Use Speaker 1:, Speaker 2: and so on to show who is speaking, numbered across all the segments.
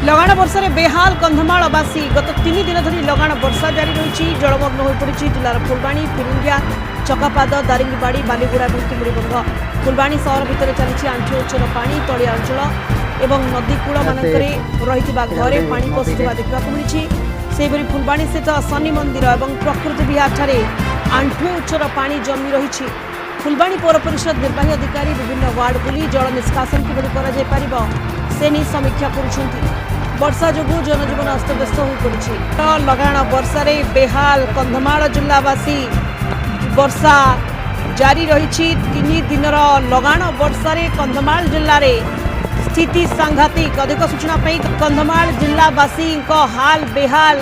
Speaker 1: लगाण वर्षा रे बेहाल कंधमालवासी गत 3 दिन धरी लगाण वर्षा जारी रही जलमग्न हो पड़ी जिलार फुलबाणी फिरुंगिया चकापाद दारिंगबाड़ी बालीगुड़ा भित्तिमुड़ीबंध फुलबाणी सहर भितर चली आंठु उच्चर पानी तलिया अंचल एवं नदीकूल मानकरे रहिथिबा घरे पानी पशुवा देखा मिली सेबरी फुलबाणी स्थित शनि मंदिर और प्रकृति विहार ठारे आंठु उच्चर पानी जमी रही फुलबाणी पौर परिषद निर्वाही अधिकारी विभिन्न वार्ड बुली जल निष्कासन किभली से नहीं समीक्षा करुछंती। वर्षा जोगु जनजीवन अस्तव्यस्त हो पड़ी लगाण वर्षा रे बेहाल कंधमाल जिलावासी वर्षा जारी रही 3 दिन लगाण वर्षा रे कंधमाल जिले में स्थिति सांघातिक। अधिक सूचना कंधमाल जिलावासी हाल बेहाल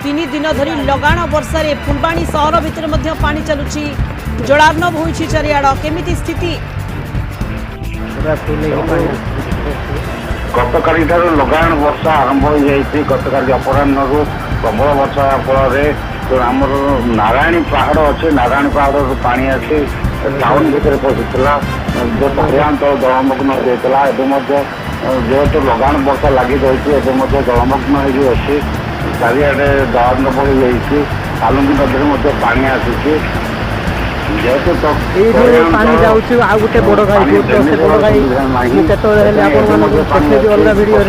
Speaker 1: 3 दिन धरी लगाण वर्षा रे फुलबाणी सहर भितर मध्य पानी चलुची जलार्णव होइछि चारिआड केमिति स्थिति
Speaker 2: गतकाली लगाण वर्षा आरंभ हो जाए गतकाली अपराह प्रबल वर्षा फल आमर नारायणी पहाड़ अच्छे नारायणी पहाड़ पानी आसी टाउन भितर पशिला जो पर्यांचल जलमग्न होता जेहेतु लगाण वर्षा लगी रही जलमग्न होगी चारिआडे जलार्णव हो जाए कालुंगी नदी पानी आसी जेहेतु
Speaker 3: पानी जाऊँ आ गोटे बड़ गाई बड़ गाई अलग भिडियो